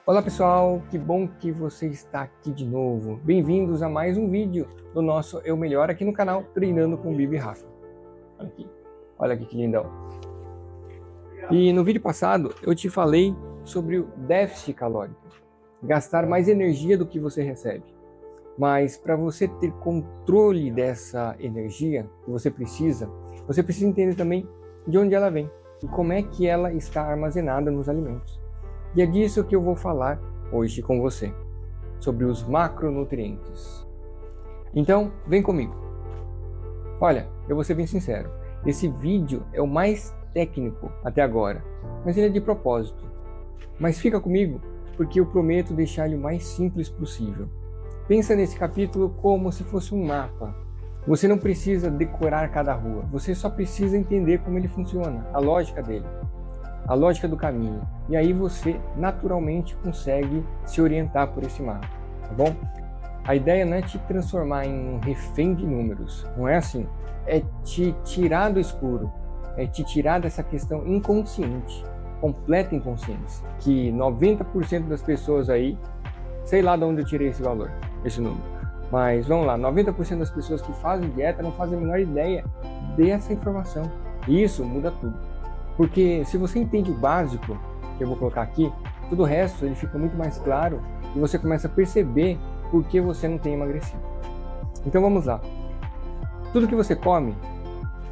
Olá pessoal, que bom que você está aqui de novo. Bem-vindos a mais um vídeo do nosso Eu Melhor aqui no canal Treinando com Bibi e Rafa. Olha aqui que lindão. E no vídeo passado eu te falei sobre o déficit calórico, gastar mais energia do que você recebe. Mas para você ter controle dessa energia que você precisa entender também de onde ela vem e como é que ela está armazenada nos alimentos. E é disso que eu vou falar hoje com você, sobre os macronutrientes. Então, vem comigo. Olha, eu vou ser bem sincero, esse vídeo é o mais técnico até agora, mas ele é de propósito. Mas fica comigo, porque eu prometo deixar ele o mais simples possível. Pensa nesse capítulo como se fosse um mapa. Você não precisa decorar cada rua, você só precisa entender como ele funciona, a lógica dele. A lógica do caminho, e aí você naturalmente consegue se orientar por esse mapa, tá bom? A ideia não é te transformar em um refém de números, não é assim, é te tirar do escuro, é te tirar dessa questão inconsciente, completa inconsciência, que 90% das pessoas aí, sei lá de onde eu tirei esse valor, esse número, mas vamos lá, 90% das pessoas que fazem dieta não fazem a menor ideia dessa informação, e isso muda tudo. Porque se você entende o básico, que eu vou colocar aqui, tudo o resto ele fica muito mais claro e você começa a perceber por que você não tem emagrecido. Então vamos lá. Tudo que você come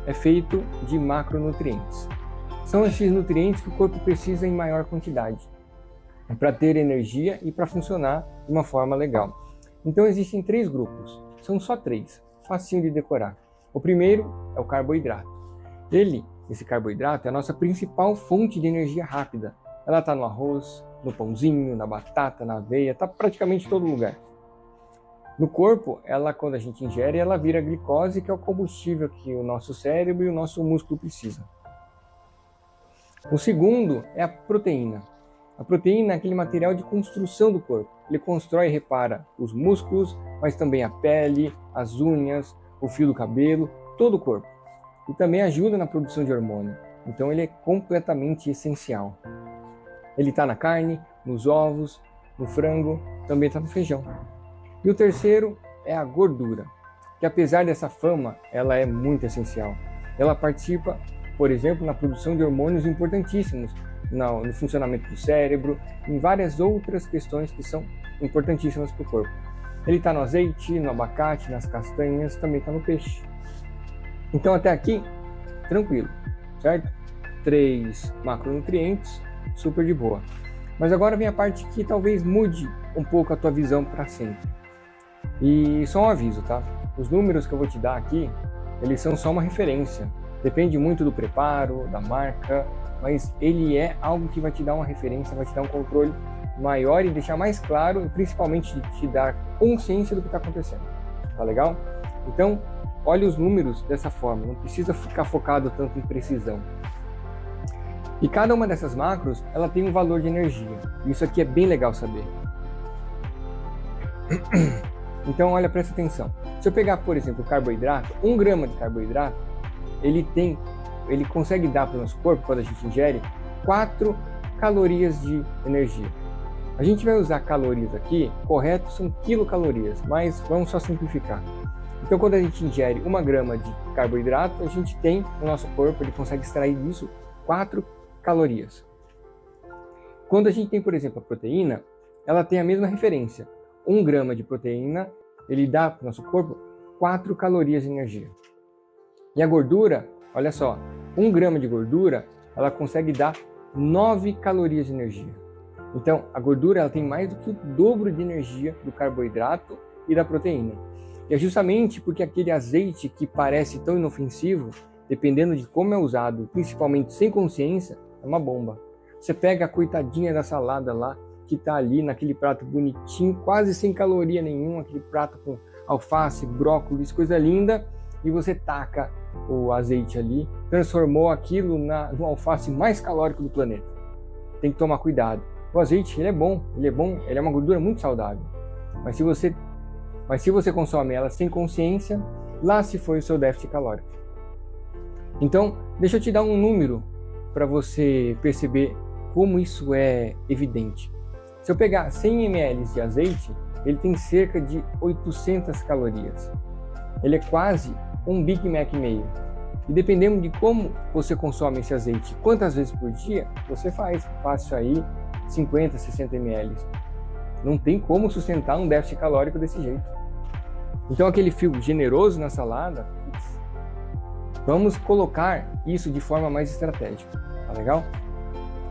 é feito de macronutrientes. São esses nutrientes que o corpo precisa em maior quantidade para ter energia e para funcionar de uma forma legal. Então existem 3 grupos, são só 3, facinho de decorar. O primeiro é o carboidrato. Esse carboidrato é a nossa principal fonte de energia rápida. Ela está no arroz, no pãozinho, na batata, na aveia, está praticamente em todo lugar. No corpo, quando a gente ingere, ela vira glicose, que é o combustível que o nosso cérebro e o nosso músculo precisam. O segundo é a proteína. A proteína é aquele material de construção do corpo. Ele constrói e repara os músculos, mas também a pele, as unhas, o fio do cabelo, todo o corpo. E também ajuda na produção de hormônio. Então ele é completamente essencial. Ele está na carne, nos ovos, no frango, também está no feijão. E o terceiro é a gordura, que apesar dessa fama, ela é muito essencial. Ela participa, por exemplo, na produção de hormônios importantíssimos, no funcionamento do cérebro, em várias outras questões que são importantíssimas para o corpo. Ele está no azeite, no abacate, nas castanhas, também está no peixe. Então até aqui, tranquilo, certo? 3 macronutrientes, super de boa. Mas agora vem a parte que talvez mude um pouco a tua visão para sempre. E só um aviso, tá? Os números que eu vou te dar aqui, eles são só uma referência. Depende muito do preparo, da marca, mas ele é algo que vai te dar uma referência, vai te dar um controle maior e deixar mais claro e principalmente te dar consciência do que está acontecendo. Tá legal? Então, olha os números dessa forma, não precisa ficar focado tanto em precisão. E cada uma dessas macros, ela tem um valor de energia. Isso aqui é bem legal saber. Então, olha, presta atenção. Se eu pegar, por exemplo, o carboidrato, 1 grama de carboidrato, ele consegue dar para o nosso corpo, quando a gente ingere, 4 calorias de energia. A gente vai usar calorias aqui, correto, são quilocalorias, mas vamos só simplificar. Então, quando a gente ingere 1 grama de carboidrato, a gente tem no nosso corpo, ele consegue extrair disso 4 calorias. Quando a gente tem, por exemplo, a proteína, ela tem a mesma referência. 1 grama de proteína, ele dá para o nosso corpo 4 calorias de energia. E a gordura, olha só, 1 grama de gordura, ela consegue dar 9 calorias de energia. Então, a gordura ela tem mais do que o dobro de energia do carboidrato e da proteína. E é justamente porque aquele azeite que parece tão inofensivo, dependendo de como é usado, principalmente sem consciência, é uma bomba. Você pega a coitadinha da salada lá, que está ali naquele prato bonitinho, quase sem caloria nenhuma, aquele prato com alface, brócolis, coisa linda, e você taca o azeite ali, transformou aquilo no alface mais calórico do planeta. Tem que tomar cuidado. O azeite, ele é bom, ele é uma gordura muito saudável. Mas se você consome ela sem consciência, lá se foi o seu déficit calórico. Então, deixa eu te dar um número para você perceber como isso é evidente. Se eu pegar 100 ml de azeite, ele tem cerca de 800 calorias. Ele é quase um Big Mac meio. E dependendo de como você consome esse azeite, quantas vezes por dia, você faz isso aí 50, 60 ml. Não tem como sustentar um déficit calórico desse jeito. Então aquele fio generoso na salada, vamos colocar isso de forma mais estratégica, tá legal?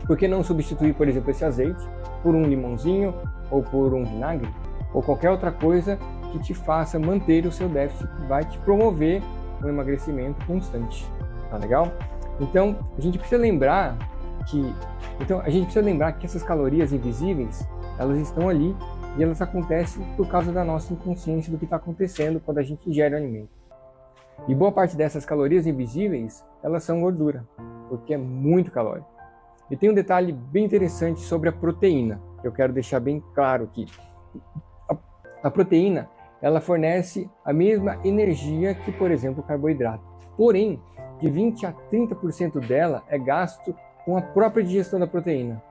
Por que não substituir, por exemplo, esse azeite por um limãozinho ou por um vinagre ou qualquer outra coisa que te faça manter o seu déficit, que vai te promover um emagrecimento constante, tá legal? Então a gente precisa lembrar que essas calorias invisíveis, elas estão ali e elas acontecem por causa da nossa inconsciência do que está acontecendo quando a gente ingere o alimento. E boa parte dessas calorias invisíveis, elas são gordura, porque é muito calórico. E tem um detalhe bem interessante sobre a proteína, que eu quero deixar bem claro aqui. A proteína, ela fornece a mesma energia que, por exemplo, o carboidrato. Porém, de 20 a 30% dela é gasto com a própria digestão da proteína.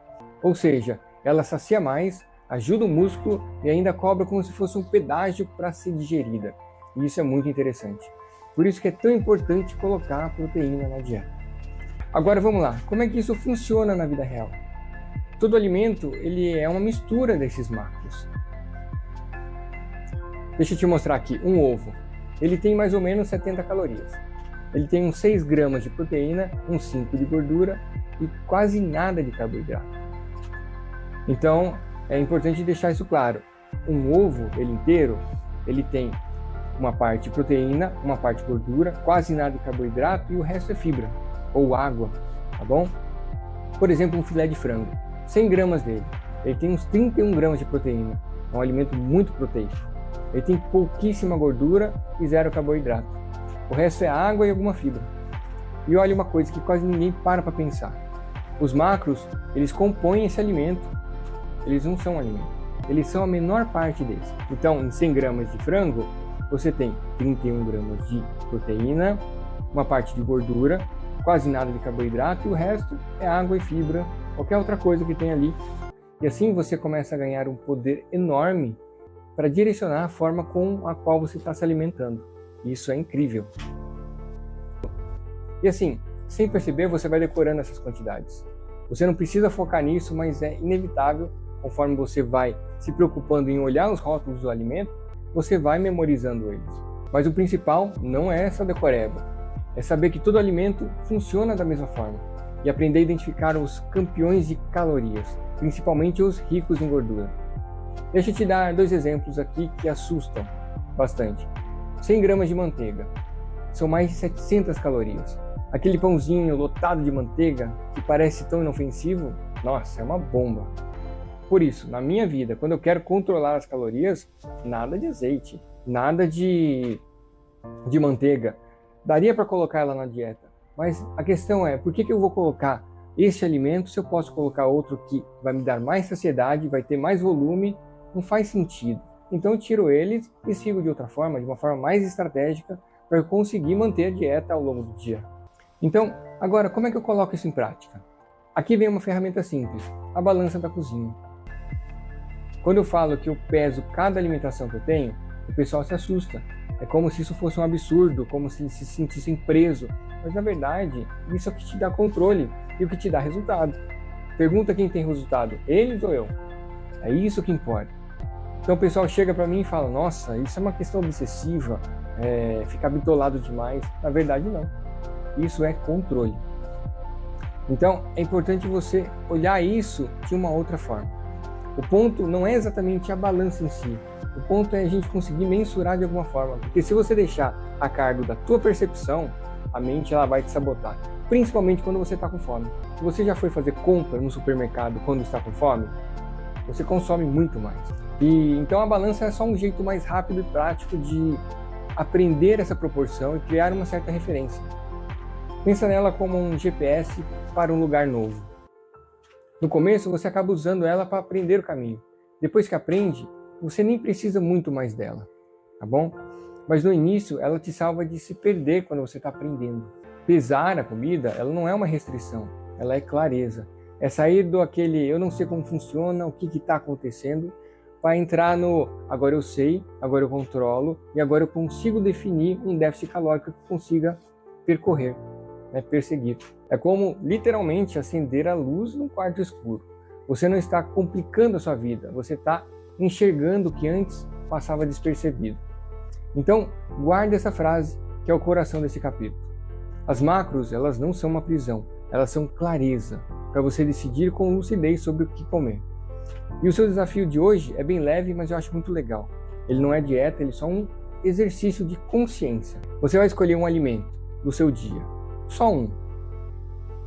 Ou seja, ela sacia mais, ajuda o músculo e ainda cobra como se fosse um pedágio para ser digerida. E isso é muito interessante. Por isso que é tão importante colocar a proteína na dieta. Agora vamos lá, como é que isso funciona na vida real? Todo alimento ele é uma mistura desses macros. Deixa eu te mostrar aqui, um ovo. Ele tem mais ou menos 70 calorias. Ele tem uns 6 gramas de proteína, uns 5 de gordura e quase nada de carboidrato. Então, é importante deixar isso claro. Um ovo, ele inteiro, ele tem uma parte proteína, uma parte gordura, quase nada de carboidrato e o resto é fibra ou água, tá bom? Por exemplo, um filé de frango, 100 gramas dele, ele tem uns 31 gramas de proteína, é um alimento muito proteico. Ele tem pouquíssima gordura e 0 carboidrato. O resto é água e alguma fibra. E olha uma coisa que quase ninguém para pensar. Os macros, eles compõem esse alimento. Eles não são alimento. Eles são a menor parte deles. Então, em 100 gramas de frango, você tem 31 gramas de proteína, uma parte de gordura, quase nada de carboidrato e o resto é água e fibra, qualquer outra coisa que tem ali. E assim você começa a ganhar um poder enorme para direcionar a forma com a qual você está se alimentando. Isso é incrível. E assim, sem perceber, você vai decorando essas quantidades. Você não precisa focar nisso, mas é inevitável, conforme você vai se preocupando em olhar os rótulos do alimento, você vai memorizando eles. Mas o principal não é essa decoreba, é saber que todo alimento funciona da mesma forma e aprender a identificar os campeões de calorias, principalmente os ricos em gordura. Deixa eu te dar 2 exemplos aqui que assustam bastante. 100 gramas de manteiga, são mais de 700 calorias. Aquele pãozinho lotado de manteiga, que parece tão inofensivo, nossa, é uma bomba. Por isso, na minha vida, quando eu quero controlar as calorias, nada de azeite, nada de manteiga. Daria para colocar ela na dieta, mas a questão é, por que eu vou colocar esse alimento se eu posso colocar outro que vai me dar mais saciedade, vai ter mais volume? Não faz sentido. Então eu tiro eles e sigo de outra forma, de uma forma mais estratégica, para eu conseguir manter a dieta ao longo do dia. Então, agora, como é que eu coloco isso em prática? Aqui vem uma ferramenta simples, a balança da cozinha. Quando eu falo que eu peso cada alimentação que eu tenho, o pessoal se assusta. É como se isso fosse um absurdo, como se eles se sentissem presos. Mas na verdade, isso é o que te dá controle e o que te dá resultado. Pergunta quem tem resultado, eles ou eu? É isso que importa. Então o pessoal chega para mim e fala, nossa, isso é uma questão obsessiva, ficar bitolado demais. Na verdade não. Isso é controle. Então é importante você olhar isso de uma outra forma. O ponto não é exatamente a balança em si. O ponto é a gente conseguir mensurar de alguma forma. Porque se você deixar a cargo da tua percepção, a mente ela vai te sabotar. Principalmente quando você está com fome. Se você já foi fazer compra no supermercado quando está com fome, você consome muito mais. E então a balança é só um jeito mais rápido e prático de aprender essa proporção e criar uma certa referência. Pensa nela como um GPS para um lugar novo. No começo você acaba usando ela para aprender o caminho. Depois que aprende, você nem precisa muito mais dela, tá bom? Mas no início ela te salva de se perder quando você está aprendendo. Pesar a comida, ela não é uma restrição, ela é clareza. É sair do aquele eu não sei como funciona, o que está acontecendo, para entrar no agora eu sei, agora eu controlo e agora eu consigo definir um déficit calórico que consiga percorrer, né, perseguir. É como literalmente acender a luz num quarto escuro. Você não está complicando a sua vida, você está enxergando o que antes passava despercebido. Então, guarde essa frase que é o coração desse capítulo. As macros, elas não são uma prisão, elas são clareza, para você decidir com lucidez sobre o que comer. E o seu desafio de hoje é bem leve, mas eu acho muito legal. Ele não é dieta, ele é só um exercício de consciência. Você vai escolher um alimento do seu dia, só um.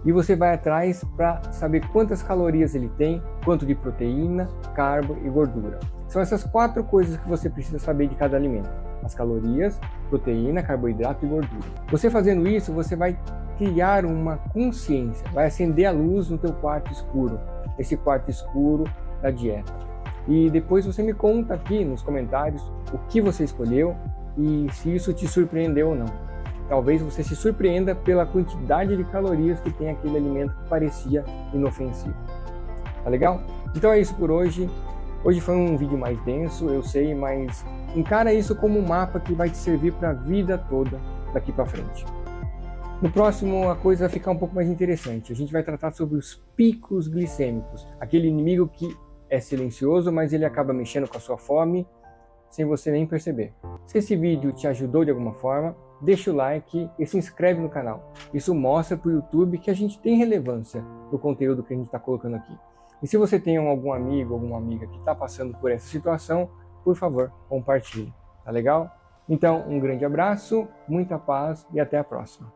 E você vai atrás para saber quantas calorias ele tem, quanto de proteína, carbo e gordura. São essas 4 coisas que você precisa saber de cada alimento. As calorias, proteína, carboidrato e gordura. Você fazendo isso, você vai criar uma consciência, vai acender a luz no teu quarto escuro, esse quarto escuro da dieta. E depois você me conta aqui nos comentários o que você escolheu e se isso te surpreendeu ou não. Talvez você se surpreenda pela quantidade de calorias que tem aquele alimento que parecia inofensivo. Tá legal? Então é isso por hoje. Hoje foi um vídeo mais denso, eu sei, mas encara isso como um mapa que vai te servir para a vida toda daqui para frente. No próximo a coisa vai ficar um pouco mais interessante. A gente vai tratar sobre os picos glicêmicos, aquele inimigo que é silencioso, mas ele acaba mexendo com a sua fome sem você nem perceber. Se esse vídeo te ajudou de alguma forma, deixa o like e se inscreve no canal. Isso mostra para o YouTube que a gente tem relevância no conteúdo que a gente está colocando aqui. E se você tem algum amigo, alguma amiga que está passando por essa situação, por favor, compartilhe. Tá legal? Então, um grande abraço, muita paz e até a próxima.